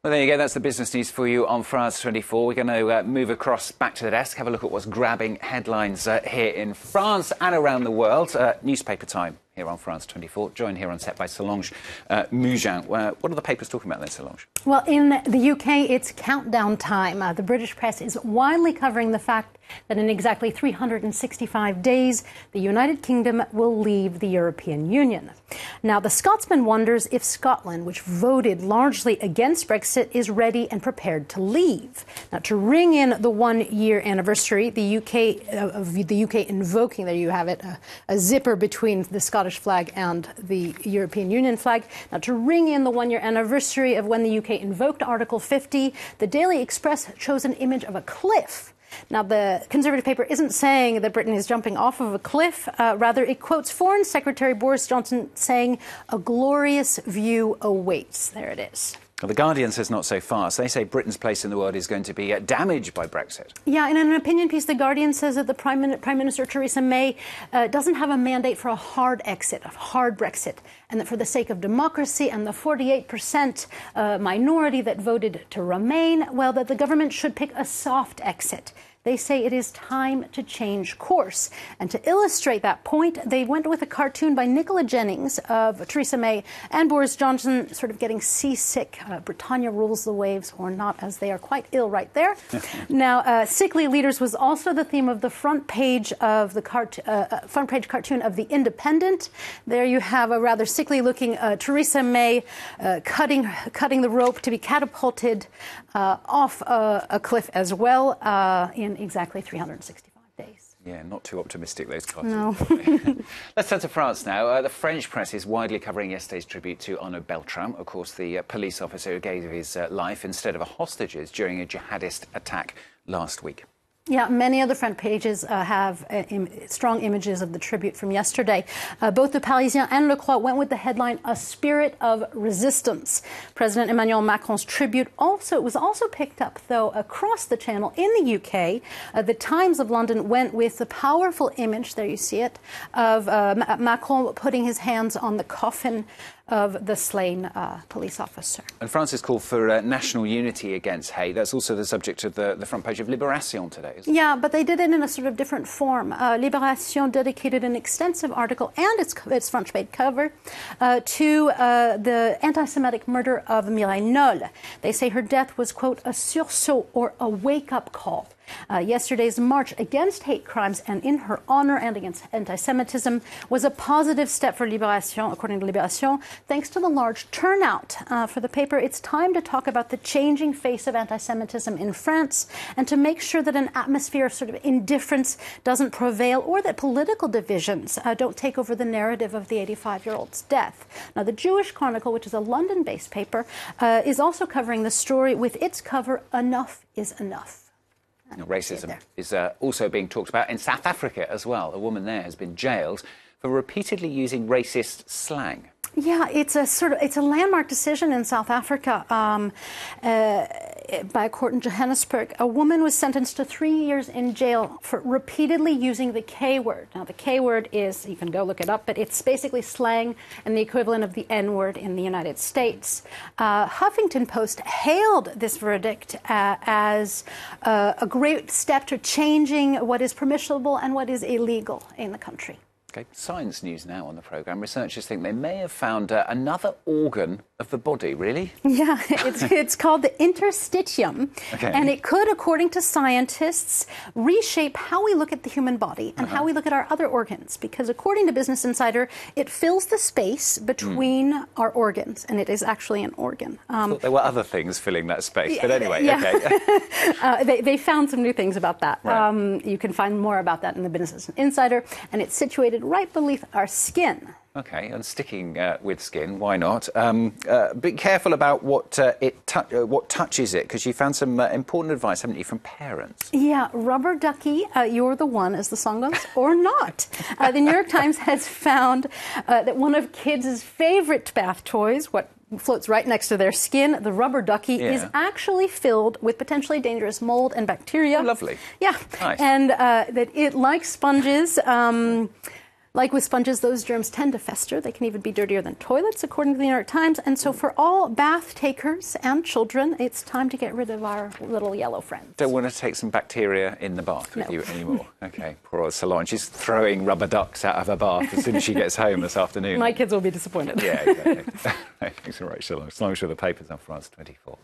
Well, there you go. That's the business news for you on France 24. We're going to move across back to the desk, have a look at what's grabbing headlines here in France and around the world. Newspaper time here on France 24. Joined here on set by Solange Mougin. What are the papers talking about then, Solange? Well, in the UK, it's countdown time. The British press is widely covering the fact that in exactly 365 days, the United Kingdom will leave the European Union. Now, the Scotsman wonders if Scotland, which voted largely against Brexit, is ready and prepared to leave. Now, to ring in the one-year anniversary, the UK invoking, there you have it, a zipper between the Scottish flag and the European Union flag. Now, to ring in the one-year anniversary of when the UK invoked Article 50, the Daily Express chose an image of a cliff. Now, the Conservative paper isn't saying that Britain is jumping off of a cliff. Rather, it quotes Foreign Secretary Boris Johnson saying, "A glorious view awaits." There it is. Well, the Guardian says not so fast. They say Britain's place in the world is going to be damaged by Brexit. Yeah, in an opinion piece, the Guardian says that the Prime Minister Theresa May doesn't have a mandate for a hard exit, a hard Brexit, and that for the sake of democracy and the 48% minority that voted to remain, well, that the government should pick a soft exit. They say it is time to change course. And to illustrate that point, they went with a cartoon by Nicola Jennings of Theresa May and Boris Johnson sort of getting seasick. Britannia rules the waves, or not, as they are quite ill right there. Now, sickly leaders was also the theme of the front page of the cartoon of The Independent. There you have a rather sickly-looking Theresa May cutting the rope to be catapulted off a cliff as well in exactly 365 days. Yeah, not too optimistic, those cartoons. No. Let's turn to France now. The French press is widely covering yesterday's tribute to Arnaud Beltram, of course, the police officer who gave his life instead of hostages during a jihadist attack last week. Yeah, many of the front pages have strong images of the tribute from yesterday. Both the Parisien and Le Croix went with the headline, "A Spirit of Resistance." President Emmanuel Macron's tribute was also picked up, though, across the channel in the UK. The Times of London went with the powerful image, there you see it, of Macron putting his hands on the coffin of the slain police officer. And France's call for national unity against hate, that's also the subject of the front page of Libération today, isn't it? Yeah, but they did it in a sort of different form. Libération dedicated an extensive article and its front page cover to the anti-Semitic murder of Mireille Knoll. They say her death was, quote, "a sursaut," or a wake-up call. Yesterday's march against hate crimes and in her honor and against anti-Semitism was a positive step for Libération, according to Libération, thanks to the large turnout. For the paper, it's time to talk about the changing face of anti-Semitism in France and to make sure that an atmosphere of sort of indifference doesn't prevail or that political divisions don't take over the narrative of the 85-year-old's death. Now, the Jewish Chronicle, which is a London-based paper, is also covering the story with its cover, "Enough is Enough." Racism is also being talked about in South Africa as well. A woman there has been jailed for repeatedly using racist slang. Yeah, it's a landmark decision in South Africa by a court in Johannesburg. A woman was sentenced to 3 years in jail for repeatedly using the K word. Now, the K word is, you can go look it up, but it's basically slang and the equivalent of the N word in the United States. Huffington Post hailed this verdict as a great step to changing what is permissible and what is illegal in the country. Okay, science news now on the programme. Researchers think they may have found another organ of the body, really? Yeah, it's called the interstitium. Okay. And it could, according to scientists, reshape how we look at the human body and how we look at our other organs. Because according to Business Insider, it fills the space between our organs, and it is actually an organ. I thought there were other things filling that space, but anyway, yeah. okay. They found some new things about that. Right. You can find more about that in the Business Insider, and it's situated right beneath our skin. Okay, and sticking with skin, why not? Be careful about what touches it, because you found some important advice, haven't you, from parents? Yeah, rubber ducky, you're the one, as the song goes, or not. The New York Times has found that one of kids' favorite bath toys, what floats right next to their skin, the rubber ducky, is actually filled with potentially dangerous mold and bacteria. Oh, lovely. Yeah, Nice. And that it, like sponges, Like with sponges, those germs tend to fester. They can even be dirtier than toilets, according to the New York Times. And so for all bath takers and children, it's time to get rid of our little yellow friends. Don't want to take some bacteria in the bath with No. you anymore. OK, poor old Solange. She's throwing rubber ducks out of her bath as soon as she gets home this afternoon. My kids will be disappointed. Yeah, exactly. Thanks very much, Solange. Solange with the papers on France 24.